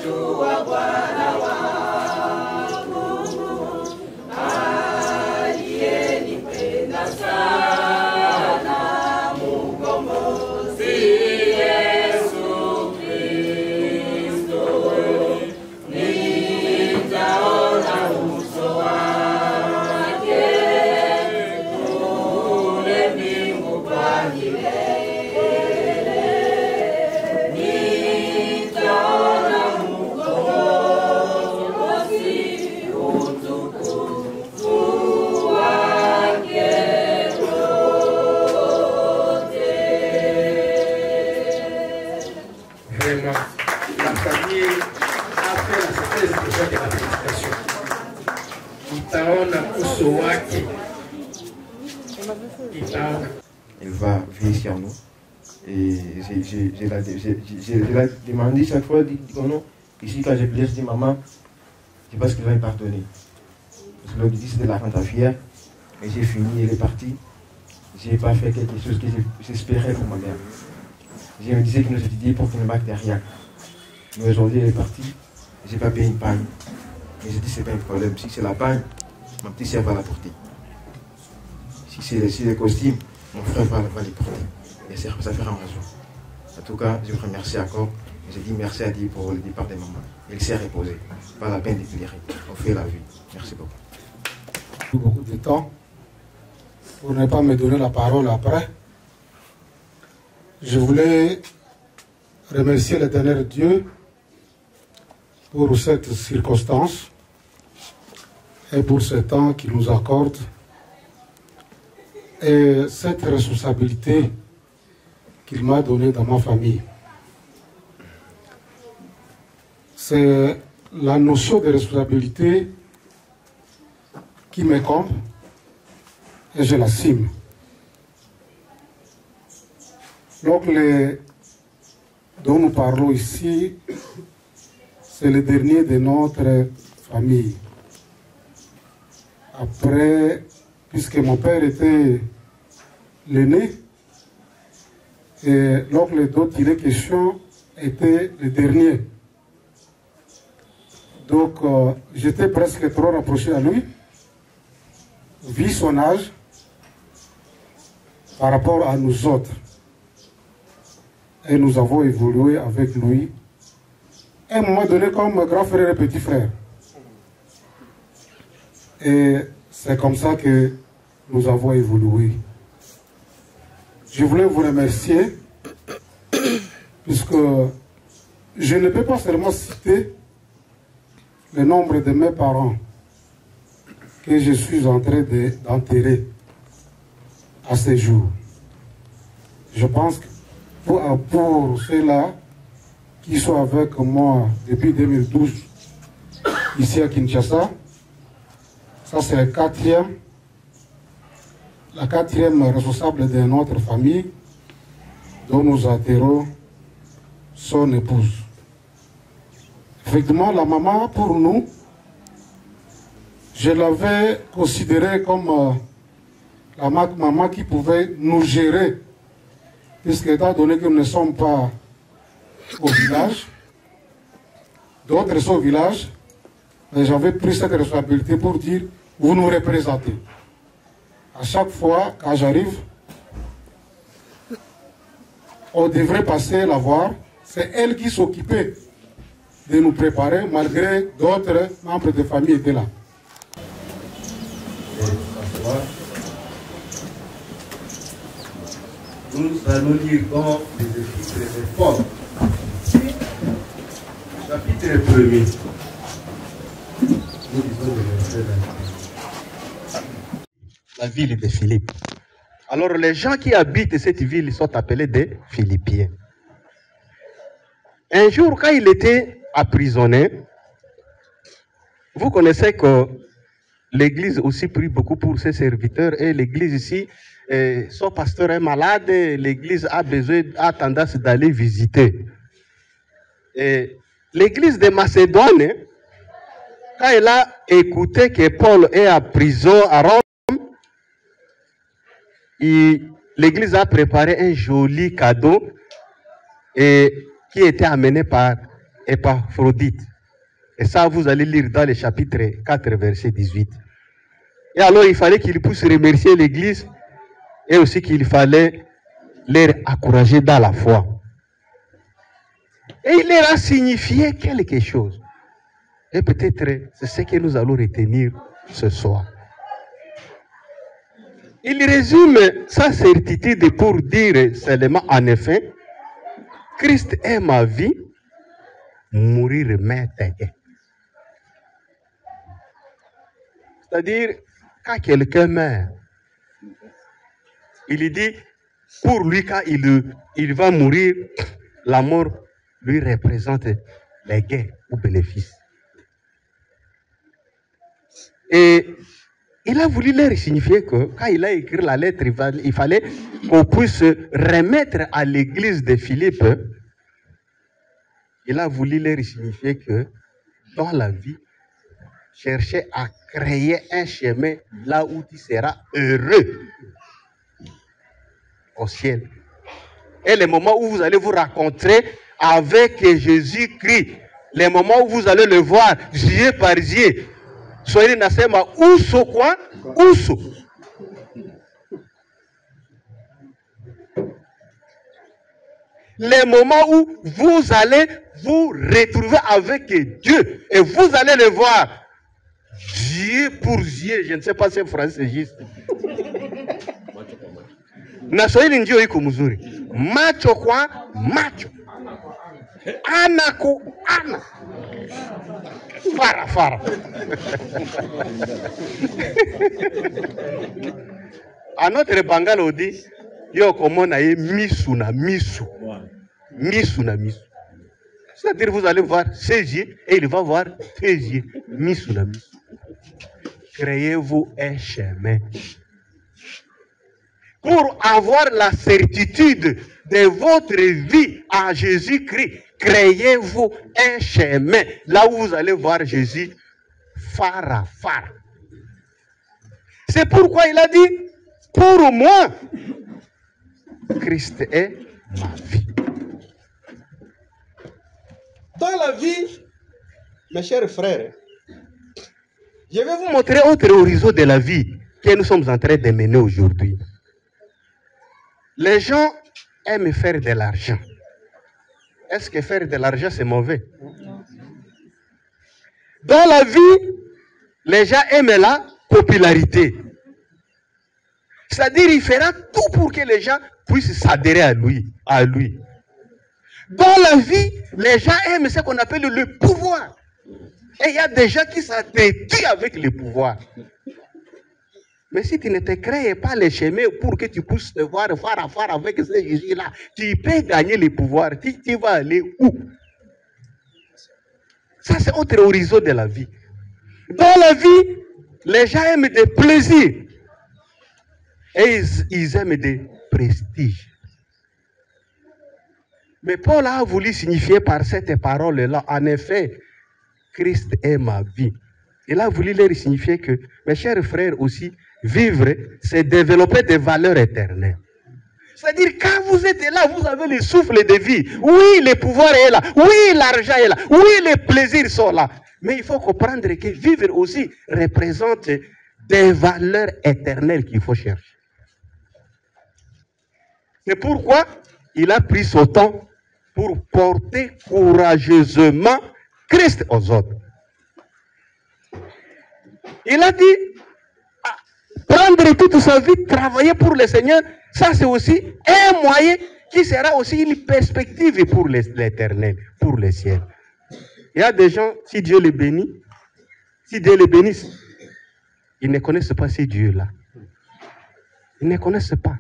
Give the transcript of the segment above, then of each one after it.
ninamjua Bwana wangu aliyenipenda sana, mkombozi Yesu Kristo. Nitaona uso wake kule mbingu kwa milele. Nitaona mkombozi, utukufu wake wote. Vraiment, la famille a fait la synthèse de la prédication. Itaona uso wake. Itaona. Elle va veiller sur nous. Et je l'ai demandé chaque fois, dit non, ici quand je pleure, je dis maman, je pense qu'il va me pardonner. Parce que l'autre dit c'était la rente à fière, et j'ai fini, elle est partie. Je n'ai pas fait quelque chose que j'espérais pour ma mère. Je me disais qu'il nous étudiait pour qu'il ne marque rien. Mais aujourd'hui elle est partie, je n'ai pas payé une panne. Mais je dis c'est pas un problème, si c'est la panne, ma petite sœur va la porter. Si c'est les costumes, mon frère va les porter. Et ça fera raison. En tout cas, je vous remercie encore. J'ai dit merci à Dieu pour le départ de maman. Il s'est reposé. Pas la peine de pleurer. On fait la vie. Merci beaucoup. Beaucoup de temps pour ne pas me donner la parole après. Je voulais remercier l'Éternel Dieu pour cette circonstance et pour ce temps qu'il nous accorde et cette responsabilité qu'il m'a donnée dans ma famille. C'est la notion de responsabilité qui m'écombe et je l'assume. L'oncle dont nous parlons ici, c'est le dernier de notre famille. Après, puisque mon père était l'aîné, et l'oncle dont il est question était le dernier. Donc, j'étais presque trop rapproché à lui, vu son âge, par rapport à nous autres. Et nous avons évolué avec lui, à un moment donné comme grand frère et petit frère. Et c'est comme ça que nous avons évolué. Je voulais vous remercier, puisque je ne peux pas seulement citer le nombre de mes parents que je suis en train d'enterrer à ce jour. Je pense que pour ceux-là qui sont avec moi depuis 2012 ici à Kinshasa, ça c'est la quatrième responsable de notre famille dont nous enterrons son épouse. Effectivement, la maman, pour nous, je l'avais considérée comme la maman qui pouvait nous gérer, puisque étant donné que nous ne sommes pas au village, d'autres sont au village, mais j'avais pris cette responsabilité pour dire, vous nous représentez. À chaque fois, quand j'arrive, on devrait passer la voir. C'est elle qui s'occupait de nous préparer, malgré d'autres membres de famille étaient là. Nous allons lire dans les Épîtres de Paul, chapitre 1er. Nous lisons le verset 21. La ville de Philippe. Alors les gens qui habitent cette ville sont appelés des Philippiens. Un jour, quand il était emprisonné, vous connaissez que l'Église aussi prie beaucoup pour ses serviteurs et l'Église ici, son pasteur est malade, l'Église a tendance d'aller visiter. L'Église de Macédoine, quand elle a écouté que Paul est en prison à Rome, l'Église a préparé un joli cadeau qui était amené par Épaphrodite. Et ça, vous allez lire dans le chapitre 4, verset 18. Et alors, il fallait qu'il puisse remercier l'Église et aussi qu'il fallait les encourager dans la foi. Et il leur a signifié quelque chose. Et peut-être c'est ce que nous allons retenir ce soir. Il résume sa certitude pour dire seulement, en effet, Christ est ma vie, mourir m'est égal. C'est-à-dire, quand quelqu'un meurt, il dit, pour lui, quand il va mourir, la mort lui représente les gains ou bénéfices. Et il a voulu leur signifier que quand il a écrit la lettre, il fallait qu'on puisse remettre à l'église de Philippe. Il a voulu leur signifier que dans la vie, chercher à créer un chemin là où tu seras heureux au ciel. Et les moments où vous allez vous rencontrer avec Jésus-Christ, les moments où vous allez le voir yeux par yeux, soyez nasema uso kwa uso. Les moments où vous allez vous retrouver avec Dieu et vous allez le voir yeux pour yeux. Je ne sais pas si français c'est juste. Na Swahili ndio iko mzuri. Macho kwa macho. Ana ku ana. Fara fara. À notre Bangala on dit yo komona ye misu na misu. Misu na misu. C'est-à-dire vous allez voir ses yeux et il va voir tes yeux. Misu na misu. Créez-vous un chemin. Pour avoir la certitude de votre vie en Jésus-Christ, créez-vous un chemin. Là où vous allez voir Jésus, phare à phare. C'est pourquoi il a dit, pour moi, Christ est ma vie. Dans la vie, mes chers frères, je vais vous montrer autre horizon de la vie que nous sommes en train de mener aujourd'hui. Les gens aiment faire de l'argent. Est-ce que faire de l'argent, c'est mauvais? Dans la vie, les gens aiment la popularité. C'est-à-dire, il fera tout pour que les gens puissent s'adhérer à lui. Dans la vie, les gens aiment ce qu'on appelle le pouvoir. Et il y a des gens qui s'identifient avec le pouvoir. Mais si tu ne te crées pas les chemins pour que tu puisses te voir phare à phare avec ces Jésus-là, tu peux gagner le pouvoir. Tu vas aller où? Ça, c'est autre horizon de la vie. Dans la vie, les gens aiment des plaisirs. Et ils aiment des prestiges. Mais Paul a voulu signifier par cette parole-là, en effet, Christ est ma vie. Il a voulu leur signifier que, mes chers frères aussi, vivre, c'est développer des valeurs éternelles. C'est-à-dire, quand vous êtes là, vous avez le souffle de vie. Oui, le pouvoir est là. Oui, l'argent est là. Oui, les plaisirs sont là. Mais il faut comprendre que vivre aussi représente des valeurs éternelles qu'il faut chercher. C'est pourquoi il a pris son temps pour porter courageusement Christ aux autres. Il a dit, prendre toute sa vie, travailler pour le Seigneur, ça c'est aussi un moyen qui sera aussi une perspective pour l'éternel, pour le ciel. Il y a des gens, si Dieu les bénit, si Dieu les bénisse, ils ne connaissent pas ces dieux-là. Ils ne connaissent pas.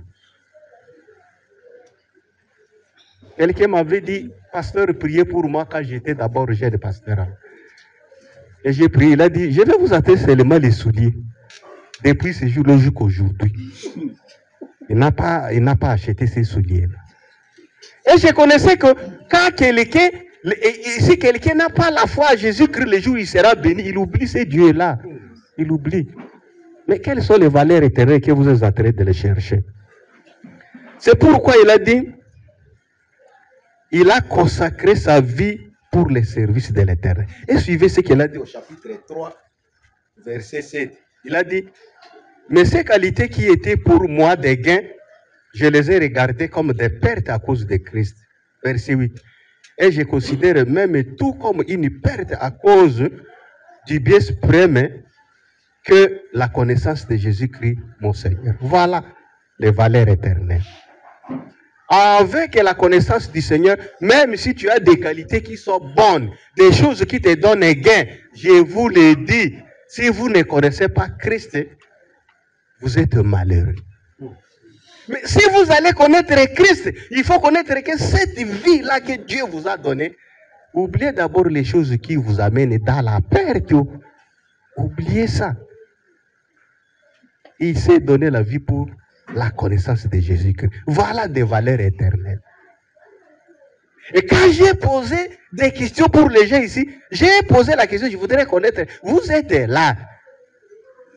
Quelqu'un m'avait dit, pasteur, priez pour moi quand j'étais d'abord jeune pasteur. Et j'ai prié, il a dit, je vais vous acheter seulement les souliers. Depuis ce jour-là jusqu'aujourd'hui. Il n'a pas acheté ces souliers-là. Et je connaissais que quand si quelqu'un n'a pas la foi à Jésus-Christ, le jour où il sera béni, il oublie ces dieux-là. Il oublie. Mais quelles sont les valeurs éternelles que vous êtes en train de les chercher? C'est pourquoi il a dit, il a consacré sa vie pour les services de l'Éternel. Et suivez ce qu'il a dit au chapitre 3, verset 7. Il a dit, mais ces qualités qui étaient pour moi des gains, je les ai regardées comme des pertes à cause de Christ. Verset 8. Et je considère même tout comme une perte à cause du bien suprême que la connaissance de Jésus-Christ, mon Seigneur. Voilà les valeurs éternelles. Avec la connaissance du Seigneur, même si tu as des qualités qui sont bonnes, des choses qui te donnent un gain, je vous le dis, si vous ne connaissez pas Christ, vous êtes malheureux. Mais si vous allez connaître Christ, il faut connaître que cette vie-là que Dieu vous a donnée, oubliez d'abord les choses qui vous amènent dans la perte. Oubliez ça. Il s'est donné la vie pour la connaissance de Jésus-Christ. Voilà des valeurs éternelles. Et quand j'ai posé des questions pour les gens ici, j'ai posé la question, je voudrais connaître, vous êtes là.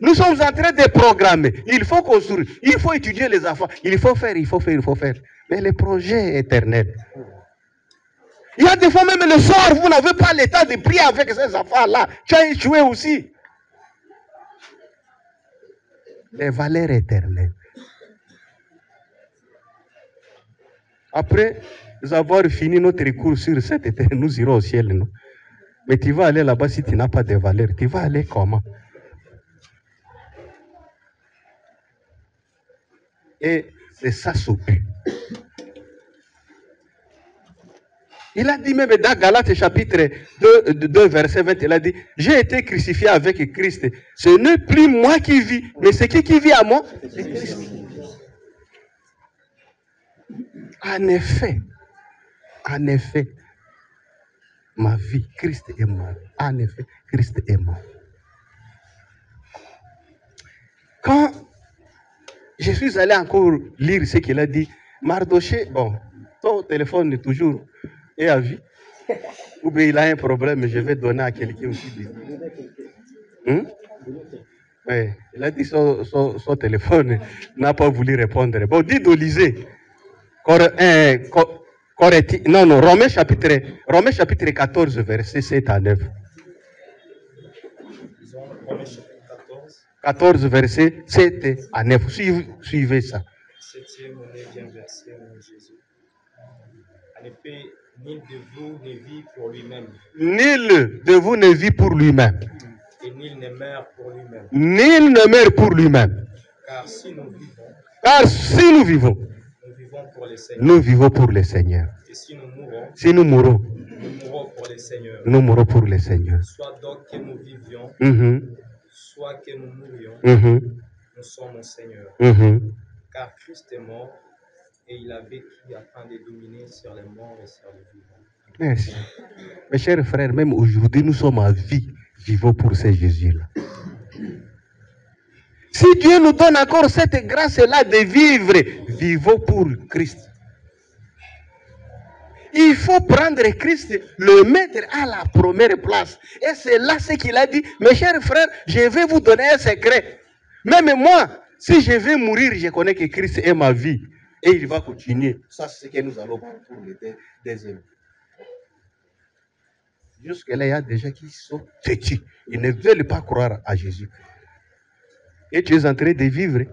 Nous sommes en train de programmer. Il faut construire, il faut étudier les enfants, il faut faire. Mais les projets éternels. Il y a des fois même le soir, vous n'avez pas le temps de prier avec ces enfants-là. Tu as échoué aussi. Les valeurs éternelles. Après avoir fini notre cours sur cette éternelle, nous irons au ciel, non? Mais tu vas aller là-bas si tu n'as pas de valeurs. Tu vas aller comment? Et c'est ça son but. Il a dit même dans Galates chapitre 2 verset 20, il a dit, j'ai été crucifié avec Christ. Ce n'est plus moi qui vis, mais c'est qui vit à moi? C'est Christ. En effet, ma vie, Christ est mort. En effet, Christ est mort. Quand je suis allé encore lire ce qu'il a dit, Mardoché, bon, ton téléphone est toujours et à vie. Ou bien il a un problème, je vais donner à quelqu'un aussi. Oui, il a dit son téléphone n'a pas voulu répondre. Bon, dis d'Olysée. Romains chapitre 14, verset 7 à 9. 14, verset 7 à 9. Suivez ça. 7e ou 9e verset, mon Jésus. En effet, nul de vous ne vit pour lui-même. Nul de vous ne vit pour lui-même. Et nul ne meurt pour lui-même. Nul ne meurt pour lui-même. Car si nous vivons, nous vivons pour le Seigneur. Nous vivons pour le Seigneur. Et si nous mourons, nous mourons pour le Seigneur. Nous mourons pour le Seigneur. Soit donc que nous vivions, soit que nous mourions, nous sommes au Seigneur. Car Christ est mort et il a vécu afin de dominer sur les morts et sur les vivants. Merci. Mes chers frères, même aujourd'hui, nous sommes en vie, vivons pour ce Jésus-là. Si Dieu nous donne encore cette grâce-là de vivre, vivons pour Christ. Il faut prendre Christ, le mettre à la première place. Et c'est là ce qu'il a dit. Mes chers frères, je vais vous donner un secret. Même moi, si je vais mourir, je connais que Christ est ma vie. Et il va continuer. Ça, c'est ce que nous allons voir pour le deuxième. Jusque-là, il y a des gens qui sont têtus. Ils ne veulent pas croire à Jésus. Et tu es en train de vivre.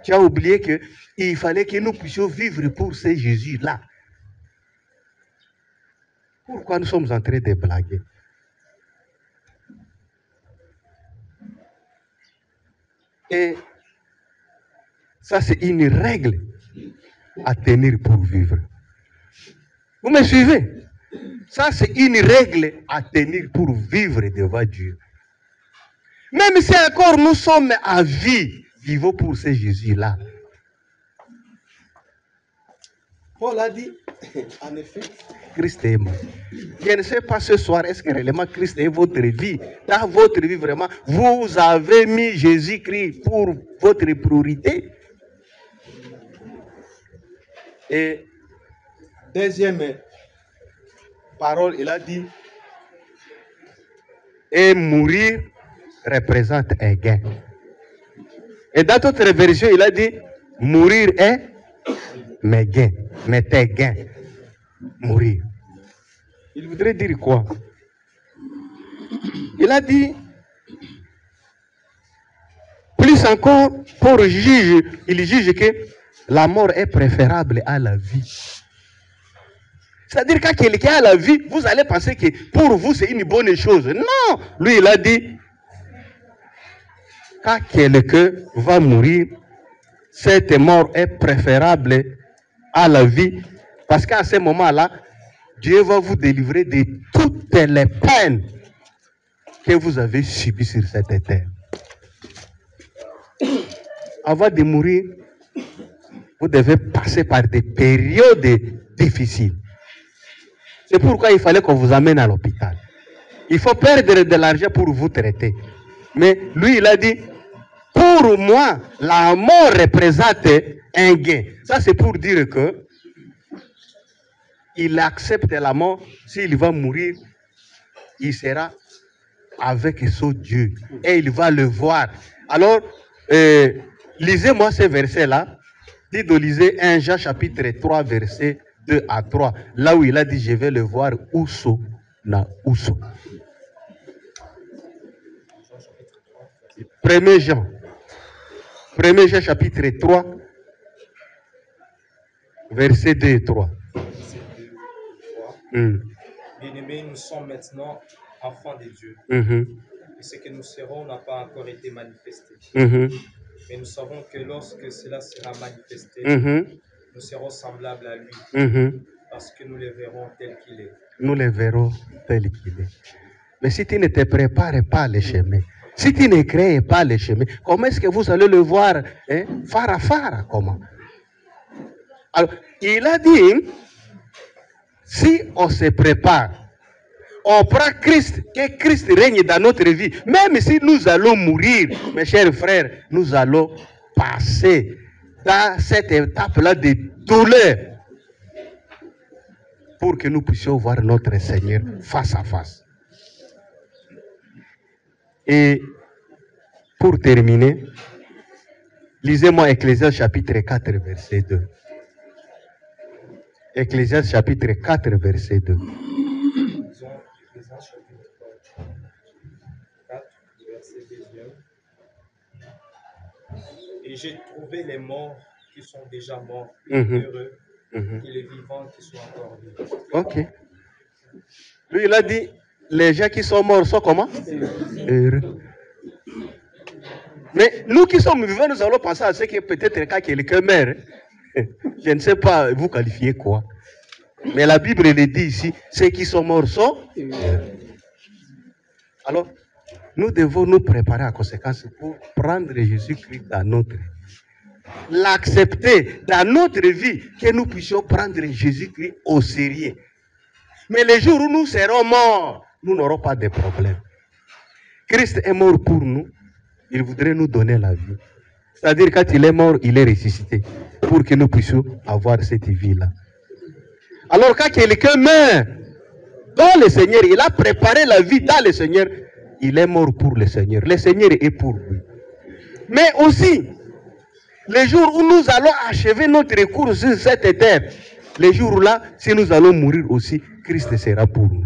Tu as oublié qu'il fallait que nous puissions vivre pour ce Jésus-là. Pourquoi nous sommes en train de blaguer? Et ça, c'est une règle à tenir pour vivre. Vous me suivez? Ça, c'est une règle à tenir pour vivre devant Dieu. Même si encore nous sommes à vie, vivons pour ce Jésus-là. Paul a dit, en effet, Christ est mort. Je ne sais pas ce soir, est-ce que réellement Christ est votre vie? Dans votre vie, vraiment, vous avez mis Jésus-Christ pour votre priorité. Et deuxième parole, il a dit, et mourir représente un gain. Et dans d'autres versions, il a dit, mourir est mes gains, mais tes gains. Mourir. Il voudrait dire quoi? Il a dit, plus encore, pour juger, il juge que la mort est préférable à la vie. C'est-à-dire quand quelqu'un a la vie, vous allez penser que pour vous c'est une bonne chose. Non, lui il a dit, quand quelqu'un va mourir, cette mort est préférable à la vie, parce qu'à ce moment-là, Dieu va vous délivrer de toutes les peines que vous avez subies sur cette terre. Avant de mourir, vous devez passer par des périodes difficiles. C'est pourquoi il fallait qu'on vous amène à l'hôpital. Il faut perdre de l'argent pour vous traiter. Mais lui, il a dit, pour moi, la mort représente un gain. Ça, c'est pour dire que il accepte la mort. S'il va mourir, il sera avec son Dieu. Et il va le voir. Alors, lisez-moi ces versets-là. Dites de lisez 1 Jean chapitre 3, verset 2 à 3. Là où il a dit, je vais le voir Ousso na Ousso. 1 Jean. 1 Jean chapitre 3, verset 2 et 3. Bien-aimés, nous sommes maintenant enfants de Dieu. Et ce que nous serons n'a pas encore été manifesté. Mais nous savons que lorsque cela sera manifesté, nous serons semblables à lui. Parce que nous le verrons tel qu'il est. Nous le verrons tel qu'il est. Mais si tu ne te prépares pas le chemin, si tu ne crées pas le chemin, comment est-ce que vous allez le voir phare à phare? Comment? Alors, il a dit, si on se prépare, on prend Christ, que Christ règne dans notre vie, même si nous allons mourir, mes chers frères, nous allons passer dans cette étape-là de douleur pour que nous puissions voir notre Seigneur face à face. Et pour terminer, lisez-moi Ecclésiaste chapitre 4, verset 2. Ecclésiaste chapitre 4, verset 2. Ecclésiaste chapitre 4, verset 2. Et j'ai trouvé les morts qui sont déjà morts, heureux, et les vivants qui sont encore vivants. Ok. Lui, il a dit, les gens qui sont morts sont comment? Heureux. Mais nous qui sommes vivants, nous allons penser à ce que peut-être quand quelqu'un meurt, je ne sais pas, vous qualifiez quoi. Mais la Bible le dit ici, ceux qui sont morts sont heureux. Alors, nous devons nous préparer à conséquence pour prendre Jésus-Christ dans notre vie. L'accepter dans notre vie, que nous puissions prendre Jésus-Christ au sérieux. Mais les jours où nous serons morts, nous n'aurons pas de problème. Christ est mort pour nous, il voudrait nous donner la vie. C'est-à-dire quand il est mort, il est ressuscité, pour que nous puissions avoir cette vie-là. Alors quand quelqu'un meurt dans le Seigneur, il a préparé la vie dans le Seigneur, il est mort pour le Seigneur. Le Seigneur est pour lui. Mais aussi, les jours où nous allons achever notre course sur cette terre, les jours-là, si nous allons mourir aussi, Christ sera pour nous.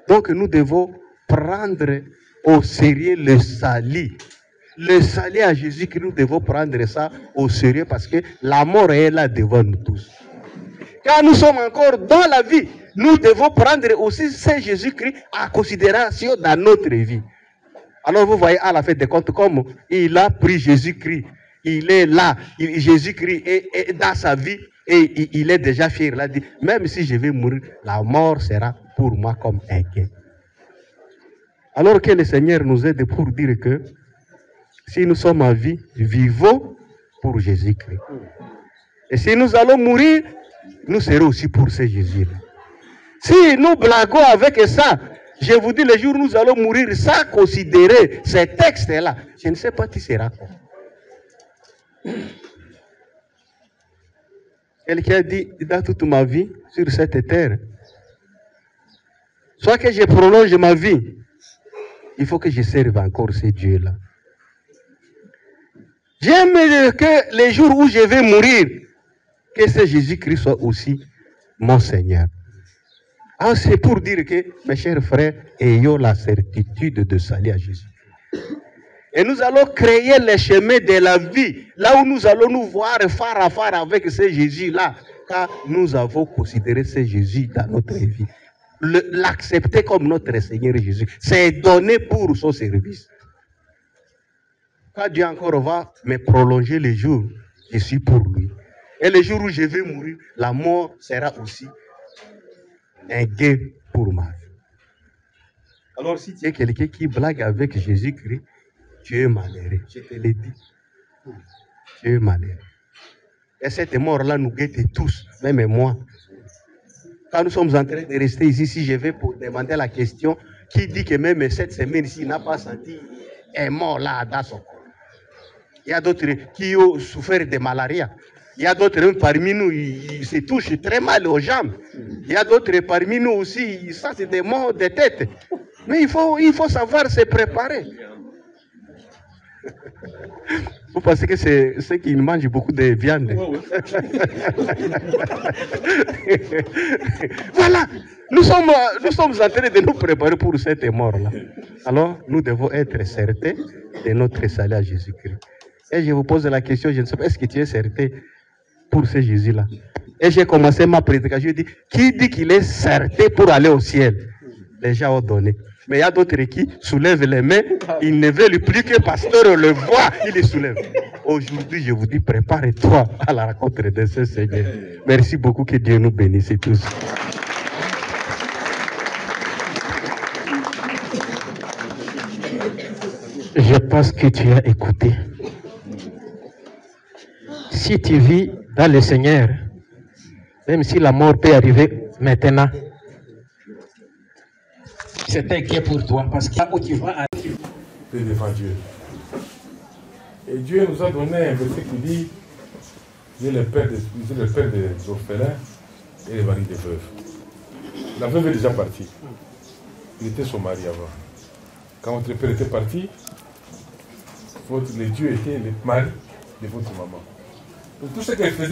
Donc nous devons prendre au sérieux le salut. Le salut à Jésus, que nous devons prendre ça au sérieux parce que la mort est là devant nous tous. Quand nous sommes encore dans la vie, nous devons prendre aussi ce Jésus-Christ en considération dans notre vie. Alors vous voyez à la fin des comptes comme il a pris Jésus-Christ. Il est là. Jésus-Christ est dans sa vie et il est déjà fier. Il a dit, même si je vais mourir, la mort sera pour moi comme un gain. Alors que le Seigneur nous aide pour dire que si nous sommes en vie, vivons pour Jésus-Christ. Et si nous allons mourir, nous serons aussi pour ce Jésus-là. Si nous blaguons avec ça, je vous dis, le jour où nous allons mourir sans considérer ces textes-là, je ne sais pas qui sera quoi. Quelqu'un dit, dans toute ma vie, sur cette terre, soit que je prolonge ma vie, il faut que je serve encore ce Dieu-là. J'aime que les jours où je vais mourir, que ce Jésus-Christ soit aussi mon Seigneur. Alors c'est pour dire que, mes chers frères, ayons la certitude de salut à Jésus. Et nous allons créer les chemins de la vie, là où nous allons nous voir phare à phare avec ce Jésus-là, car nous avons considéré ce Jésus dans notre vie. L'accepter comme notre Seigneur Jésus, c'est donné pour son service. Quand Dieu encore va me prolonger les jours, je suis pour lui. Et le jour où je vais mourir, la mort sera aussi un gain pour ma vie. Alors si tu es quelqu'un qui blague avec Jésus-Christ, tu es malheureux. Je te l'ai dit. Tu es malheureux. Et cette mort-là nous guette tous, même moi. Quand nous sommes en train de rester ici, si je vais pour demander la question, qui dit que même cette semaine-ci n'a pas senti un mort là dans son corps? Il y a d'autres qui ont souffert de malaria. Il y a d'autres même parmi nous, ils se touchent très mal aux jambes. Il y a d'autres parmi nous aussi, ça c'est des morts de tête. Mais il faut savoir se préparer. Vous pensez que c'est ceux qui mangent beaucoup de viande? Voilà, nous sommes en train de nous préparer pour cette mort-là. Alors, nous devons être certains de notre salut à Jésus-Christ. Et je vous pose la question, je ne sais pas, est-ce que tu es certain pour ce Jésus-là? Et j'ai commencé ma prédication, je dis, qui dit qu'il est certain pour aller au ciel? Les gens ont donné. Mais il y a d'autres qui soulèvent les mains, ils ne veulent plus que le pasteur le voit, il les soulève. Aujourd'hui, je vous dis, prépare-toi à la rencontre de ce Seigneur. Merci beaucoup, que Dieu nous bénisse tous. Je pense que tu as écouté. Si tu vis dans le Seigneur, même si la mort peut arriver maintenant, c'est inquiet pour toi, parce que là où tu vas arriver devant Dieu. Et Dieu nous a donné un verset qui dit, il est le père des orphelins et le mari des veuves. La veuve est déjà partie. Il était son mari avant. Quand votre père était parti, le Dieu était le mari de votre maman. Donc tout ce qu'elle faisait